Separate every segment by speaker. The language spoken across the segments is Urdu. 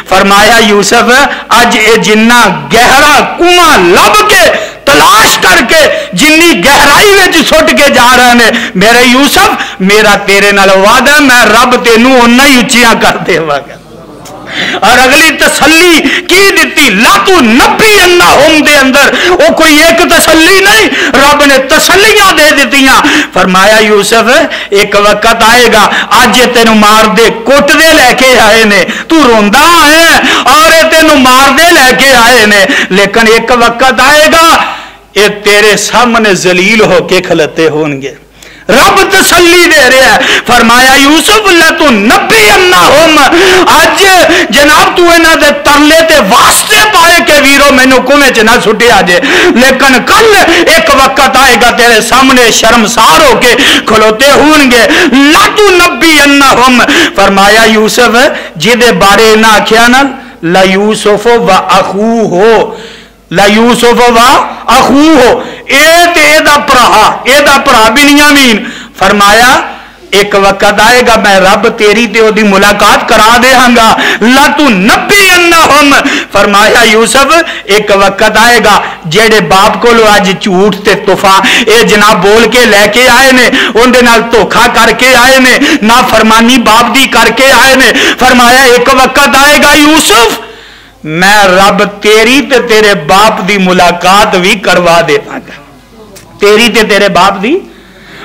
Speaker 1: فرمایا یوسف اج اے جنہ گہرا کنواں لب کے تلاش کر کے جنی گہرائی میں سٹ کے جا رہے ہیں میرے یوسف میرا تیرے نال وعدہ میں رب تینوں اُنہ ہی اچیاں کر دے گا۔ اور اگلی تسلی کی دیتی لا تو نبی انہم دے اندر وہ کوئی ایک تسلی نہیں، رب نے تسلیاں دے دیتیاں۔ فرمایا یوسف ایک وقت آئے گا آج تینوں مار دے کوٹ دے لے کے آئے نے تو روندا ہے اور تینوں مار دے لے کے آئے نے، لیکن ایک وقت آئے گا یہ تیرے سامنے ذلیل ہو کے کھلتے ہوں گے۔ رب تسلی دے رہا ہے۔ فرمایا یوسف اللہ تو نبی انہم اج جناب تو انہاں دے ترلے تے واسطے پائے کہ ویرو مینوں کنویں چ نہ سٹیا جے، لیکن کل ایک وقت آئے گا تیرے سامنے شرمسار ہو کے کھلوتے ہون گے۔ لا تو نبی انہم فرمایا یوسف جدے بارے نہ آکھیا نا لا یوسف و اخوہ لا یوسف و اخوہ اے دا پرا بنیامین فرمایا ایک وقت آئے گا میں رب تیری تے او دی ملاقات کرا دے ہاں گا لا تو نبی انہم فرمایا یوسف ایک وقت آئے گا جیڑے باپ کو لو آج جھوٹ تے طوفان اے جناب بول کے لے کے آئے نے ان دے نال دھوکھا کر کے آئے نے نا فرمانی باپ دی کر کے آئے نے فرمایا ایک وقت آئے گا یوسف میں رب تیری تے تیرے باپ دی ملاقات بھی کروا دے گا، تیری تے تیرے باپ دی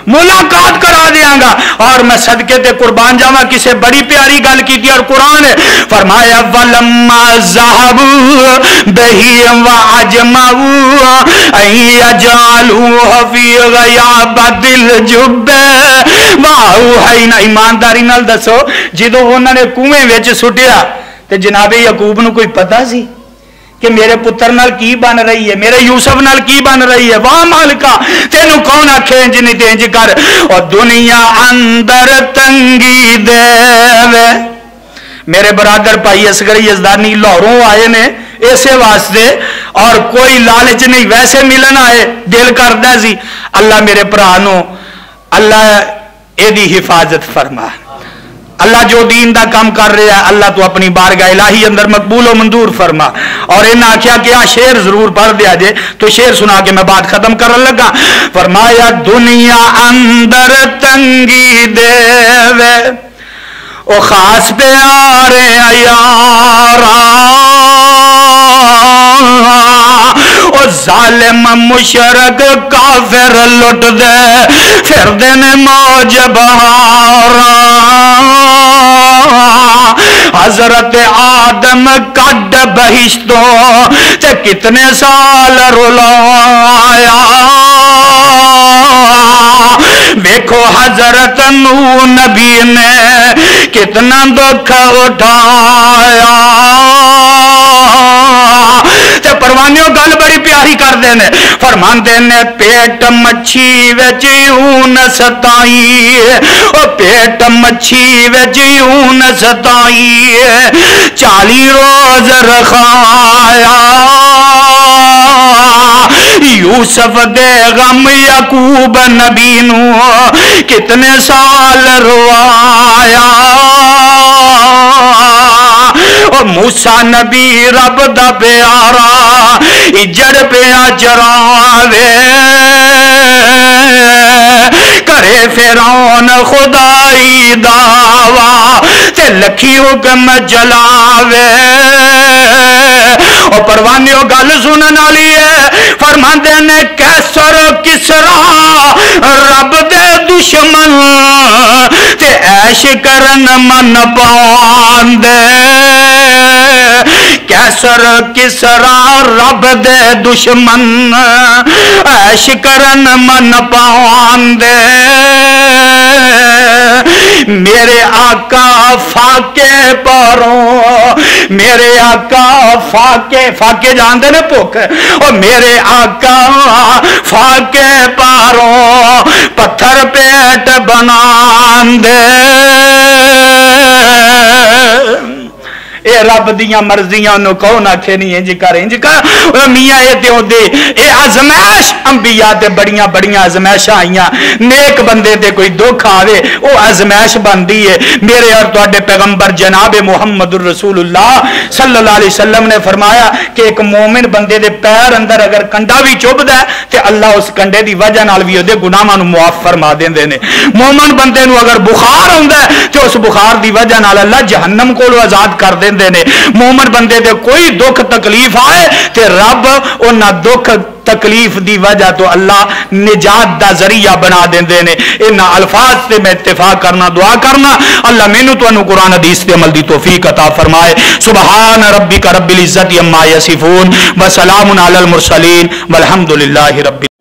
Speaker 1: ملاقات کرا دیاں گا۔ اور میں صدقے تے قربان جاواں کسے بڑی پیاری گل کی تھی اور قرآن ہے فرمایا وَلَمَّا ذَهَبُوا بِهِ وَأَجْمَعُوا أَن يَجْعَلُوهُ فِي غَيَابَتِ الْجُبِّ وَأَوْحَيْنَا ایمانداری نال دسو جدوں انہاں نے کنویں وچ سٹیا تے جناب یعقوب نو کوئی پتہ سی کہ میرے پتر نال کی بن رہی ہے، میرے یوسف نال کی بن رہی ہے؟ واہ مالکا تینوں کون آکھے انج نہیں تے انج کر اور دنیا اندر تنگی دے وے۔ میرے برادر بھائی اصغر یزدانی لاہوروں آئے نے ایسے واسطے اور کوئی لالچ نہیں ویسے ملن آئے دل کردا سی اللہ میرے بھرا نو اللہ اے دی حفاظت فرما، اللہ جو دین دا کام کر رہا ہے اللہ تو اپنی بارگاہ الہی اندر مقبول و منظور فرما۔ اور انہاں آکھیا کہ آ شعر ضرور پڑھ دیا جے تو شعر سنا کے میں بات ختم کرن لگا۔ فرمایا دنیا اندر تنگی دے وے او خاص پیارے یارا او ظالم مشرک کافر لٹ دے پھر دن موج بہارا حضرت آدم کڈ بہشتوں تے کتنے سال رلایا ویکھو حضرت نوح نبی نے کتنا دکھ اٹھایا تے پروانیوں گل بڑی پیاری کر دینے فرماندے نے پیٹ مچھی وچ اون ستائی او پیٹ مچھی وچ اون ستائی 40 روز رکھایا یوسف دے غم یعقوب نبی نو کتنے سال روایا او موسیٰ نبی رب دا پیارا اجڑ پیا چراوے کرے فرعون خدائی دعویٰ تے لکھی حکم جلاوے او پروانیوں گل سنن والی ہے فرماندے نے کیسر کسرا رب دے دشمن تے عیش کرن من پاندے کیسر کسرا رب دے دشمن عیش کرن من پاندے میرے آقا فاقے پروں میرے آقا فاقے جاندے نے بھوک اور میرے آقا فاقے پروں پتھر پیٹ بنان دے اے رب دیاں مرضیاں انہوں کہو نہ کھے نہیں انج کر میاں اے تے ہوندے اے ازمائش انبیاء تے بڑیاں بڑیاں ازمائشاں آئیاں نیک بندے تے کوئی دکھ آوے او ازمائش بندی ہے میرے اور تواڈے پیغمبر جناب محمد الرسول اللہ صلی اللہ علیہ وسلم نے فرمایا کہ ایک مومن بندے دے پیر اندر اگر کنڈا بھی چبھدا ہے تے اللہ اس کنڈے دی وجہ نال بھی اودے گناہاں نوں معاف فرما دیندے نے مومن بندے نوں اگر بخار ہوندا ہے تے اس بخار دی وجہ نال اللہ جہنم کولوں آزاد کر دیندے نے مومن بندے دے کوئی دکھ تکلیف آئے تے رب انہاں دکھ تکلیف دی وجہ تو اللہ نجات دا ذریعہ بنا دیندے نے ان الفاظ سے میں اتفاق کرنا دعا کرنا اللہ مینوں تانوں قرآن حدیث تے عمل دی توفیق عطا فرمائے سبحان ربک رب العزت عما یصفون وسلام علی المرسلین والحمد للہ رب